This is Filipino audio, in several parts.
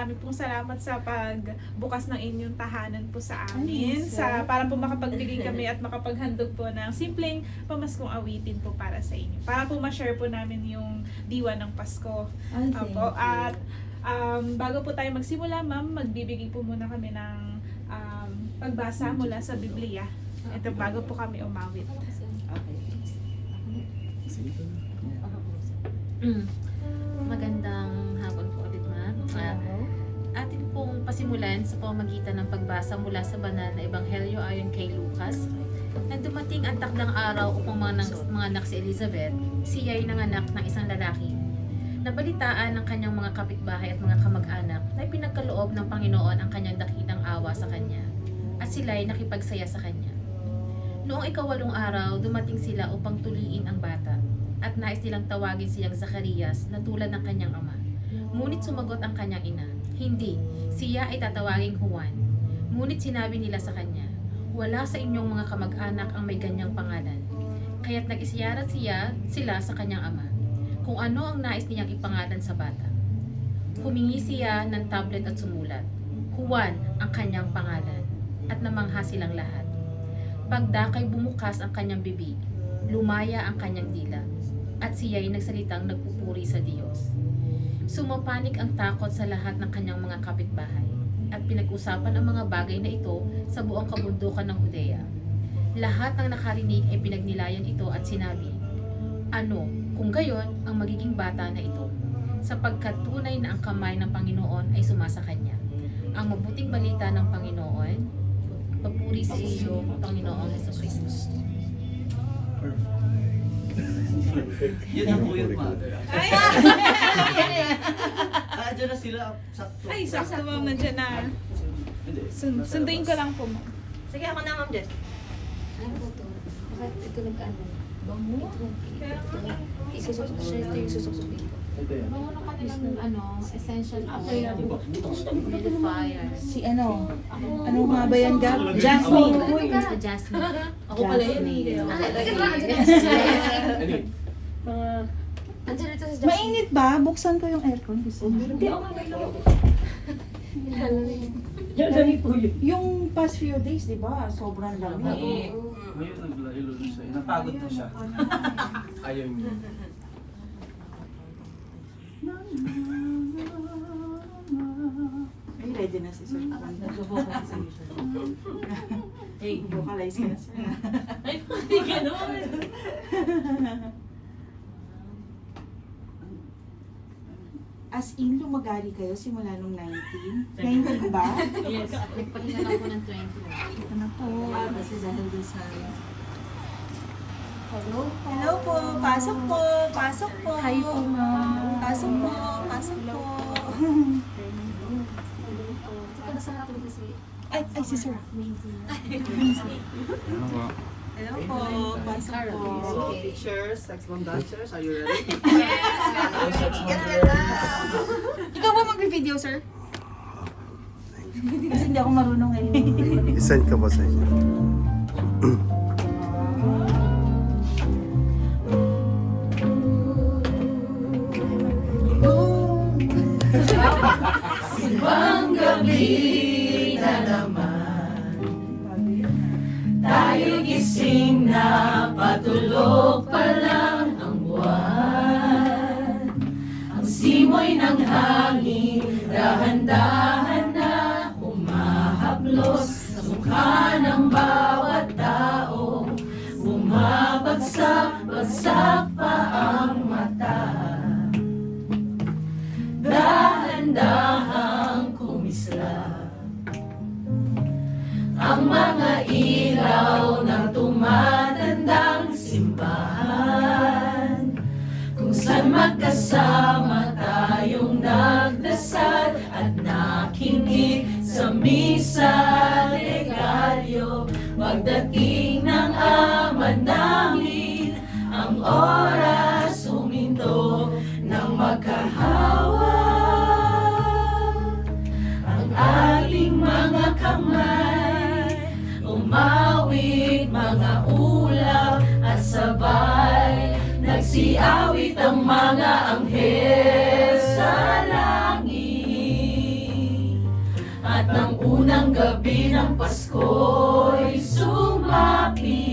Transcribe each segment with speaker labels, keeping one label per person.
Speaker 1: marami pong salamat sa pagbukas ng inyong tahanan po sa amin. Para po makapagbigay kami at makapaghandog po ng simpleng pamaskong awitin po para sa inyo. Para po ma-share po namin yung diwa ng Pasko. Opo. At bago po tayo magsimula, ma'am, magbibigay po muna kami ng pagbasa mula sa Biblia. Ito bago po kami umawit.
Speaker 2: Magandang hapon po ulit, ma'am. Atin pong pasimulan sa pamamagitan ng pagbasa mula sa banal na Ebanghelyo ayon kay Lucas. Nang dumating ang takdang araw upang manganak si Elizabeth, siya ay nanganak ng isang lalaki. Nabalitaan ng kanyang mga kapitbahay at mga kamag-anak na ipinagkaloob ng Panginoon ang kanyang dakilang awa sa kanya, at sila ay nakipagsaya sa kanya. Noong ika-8 araw, dumating sila upang tuliin ang bata, at nais nilang tawagin siyang Zacarias na tulad ng kanyang ama. Ngunit sumagot ang kanyang ina, "Hindi, siya ay tatawaging Juan." Ngunit sinabi nila sa kanya, "Wala sa inyong mga kamag-anak ang may ganyang pangalan." Kaya't nag-isyarat sila sa kanyang ama kung ano ang nais niyang ipangalan sa bata. Humingi siya ng tablet at sumulat, "Juan" ang kanyang pangalan, at namangha silang lahat. Pagdakay bumukas ang kanyang bibig, lumaya ang kanyang dila, at siya'y nagsalitang nagpupuri sa Diyos. Sumapanik ang takot sa lahat ng kanyang mga kapitbahay, at pinag-usapan ang mga bagay na ito sa buong kabundukan ng Judea. Lahat ng nakarinig ay pinagnilayan ito at sinabi, "Ano kung gayon ang magiging bata na ito, sapagkat tunay na ang kamay ng Panginoon ay sumasa kanya." Ang mabuting balita ng Panginoon. Papuri sa iyo, Panginoong Jesucristo.
Speaker 3: Yun ang po yung mother. Diyan na sila. Sakto.
Speaker 1: Ay, sakto ma'am, nandiyan na.
Speaker 3: Hindi.
Speaker 1: Sunduin ko lang po, ma'am.
Speaker 4: Sige, ako na, Ma'am Jess.
Speaker 5: Ano po to? Bakit ito nag-ano? Bango? Isusok siya, ito yung susok dito.
Speaker 3: Ito yan.
Speaker 2: Mga kanilang essential oil,
Speaker 3: Diba?
Speaker 2: humidifier.
Speaker 6: Si ano? Ano nga ba yan, Gab? Jasmine.
Speaker 2: Sa jasmine.
Speaker 4: Ako pala yun eh. Kaya ako
Speaker 5: Andiyan ito sa Jasmine.
Speaker 6: Mainit ba? Buksan ko yung aircon. Gusto mo?
Speaker 5: Hindi ako naglalaro.
Speaker 6: Yung past few days, di ba? Sobrang lamig.
Speaker 3: Ngayon naglailo siya. Napagod na siya. Ayaw niya.
Speaker 6: Ay, ready na si Sir.
Speaker 4: Hey,
Speaker 6: Vocalize ka na, Sir.
Speaker 4: ay, hindi gano'n.
Speaker 6: As in, lumagali kayo simula nung 19? 19 ba?
Speaker 4: Yes.
Speaker 2: Nagpahinga lang po ng 20.
Speaker 6: Ito na po.
Speaker 4: This is a healthy sign.
Speaker 6: Hello po. Pasok po. Pasok po.
Speaker 5: Hi po, ma'am.
Speaker 6: Pasok po. Pasok po.
Speaker 5: Ito sa akin kasi.
Speaker 6: Ay, si Sir. Hello po. Pasok po.
Speaker 3: Pictures, sex bomb dancers, are you ready?
Speaker 6: Ikaw ba mag-video, Sir? Kasi hindi ako marunong ngayon.
Speaker 7: I-send ka ba sa inyo?
Speaker 4: Ibang gabi na naman, tayo gising na patulog pa lang ang buwan. Ang simoy ng hangin, dahan-dahan na humahaplos sa mukha ng bawat tao. Bumabagsak-bagsak pa ang mata, dahan-dahang kumislap ang mga ilaw ng tumatandang simbahan, kung saan magkasama tayong nagdasal at nakinig sa misa legalyo. Pagdating ng ama namin, ang oras huminto ng magkahawa. Ang ating mga kamay umawit mga ulap, at sabay nagsiawit ang mga anghel sa langit. Ang gabi ng Pasko'y sumapi,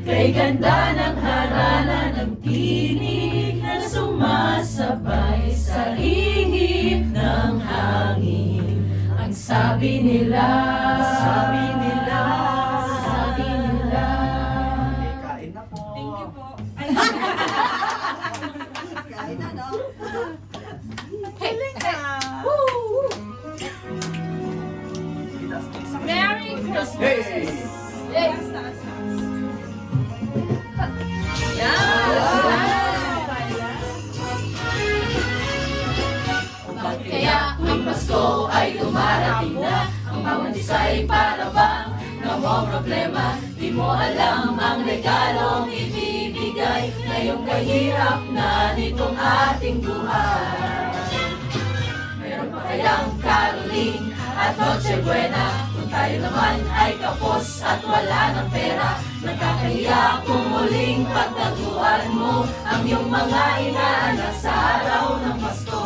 Speaker 4: kay ganda ng harana ng tinig na sumasabay sa ihip ng hangin. Ang sabi nila, sabi nila, sabi nila.
Speaker 3: Kain na po.
Speaker 1: Thank you po. Merry Christmas!
Speaker 3: Hey!
Speaker 1: Taas, taas, taas.
Speaker 4: Kaya ang Pasko ay dumarating na, ang bawat isa'y para bang problema. Di mo alam ang regalong ibibigay ngayong kahirap na nitong ating buhay. Meron pa kayang caroling at Noche Buena, kung tayo naman ay kapos at wala ng pera. Nakakahiya kung muling pagtaguan mo ang iyong mga inaanak sa araw ng Pasko.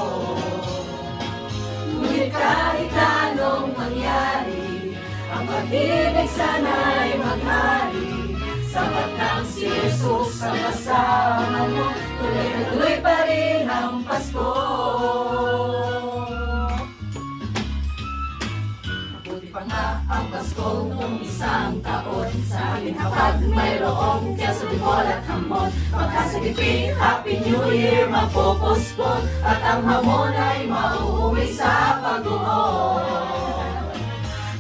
Speaker 4: Ngunit kahit anong mangyari, ang pag-ibig sana'y maghari. Sapat ng si Jesus ang kasama mo, tuloy na tuloy pa rin ang Pasko. Mabuti pa nga ang Pasko noong isang taon, sa akin kapag mayroong keso, bimol at hamon. Pagkasagipin, Happy New Year mapupuspon, at ang hamon ay mauuwi sa pag-uon.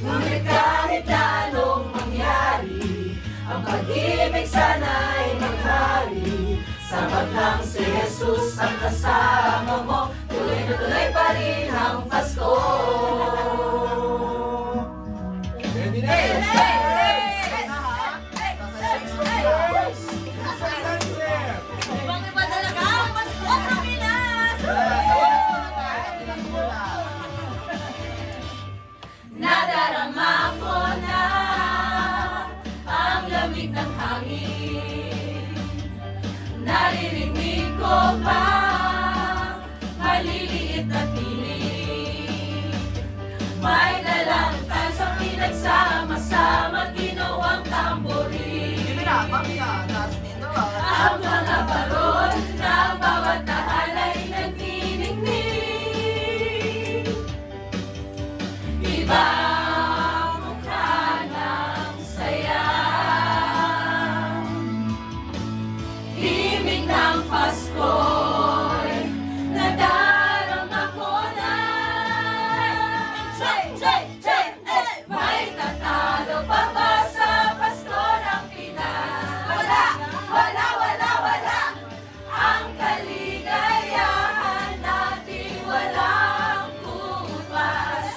Speaker 4: Ngunit kahit anong mangyari, ang pag-ibig sana'y maghari. Sabat lang si Jesus ang kasama mo, tuloy na tuloy pa rin ang Pasko.
Speaker 3: Ready na?
Speaker 4: Hey, hey, ibang-iba talaga ang Pasko sa Pinas! Nadarama ko na ang lamig ng hangin, naririnig ko pa maliliit na tinig. May nalantan sa pinagsama-sama ginawang tamborin. Ang mga baron na bawat tahanay nagniningning. Ibang mukha ng saya, himig ng Pasko'y nadarama ko na. May tatalo pa ba sa Pasko ng Pinas? Wala, wala, wala, wala. Ang kaligayahan natin walang kupas.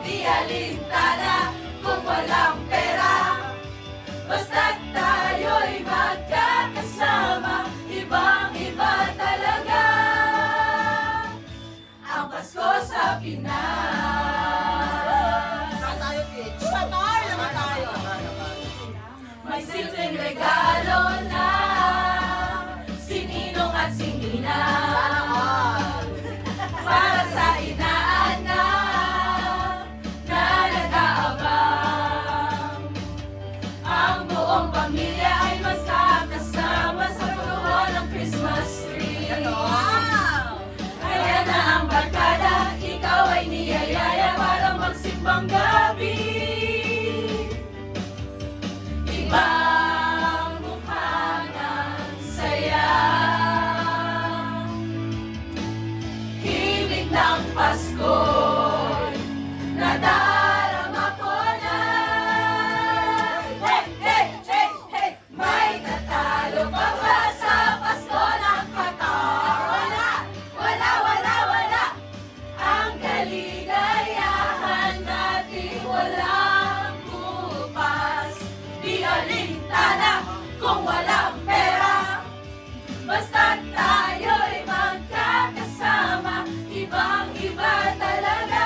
Speaker 4: Di alintana kung walang pera, basta't tayo'y magkakasama. Ibang-iba talaga ang Pasko sa Pinas. Saan tayo, Pitch? Satar naman tayo. May simpleng regalo na sininong at singinang para sa inaanak na nag-aabang. Ang buong pamilya ay magkakasama sa punuan ng Christmas tree. Kaya na ang barkada, ikaw ay niyayaya para magsimbang gabi. Ibang mukha ng saya, himig ng Pasko'y nadarama ko na. Hey, hey, hey, hey! May tatalo pa ba sa Pasko ng Qatar? Wala, wala, wala, wala. Ang kaligayahan natin walang kupas. Di alintana kung walang pera, basta't tayo'y magkakasama. Ibang-iba talaga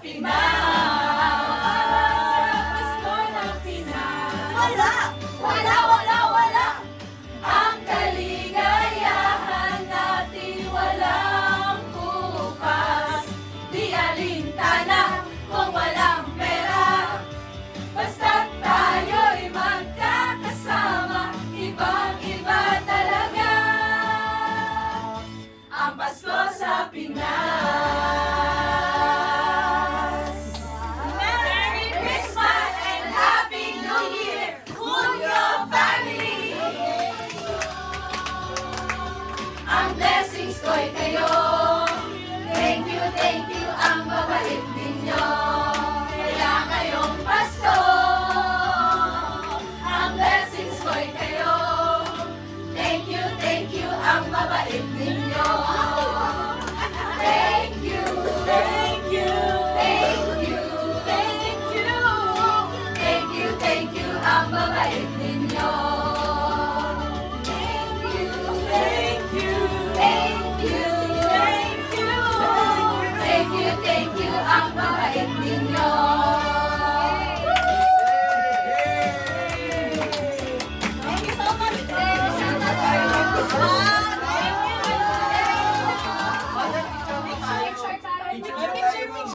Speaker 4: Pasko ng Pinas. Wala ang kaligayahan natin walang bukas. Di alintana kung walang pera, basta't tayo'y magkakasama. Ibang-iba talaga ang Pasko sa Pinas.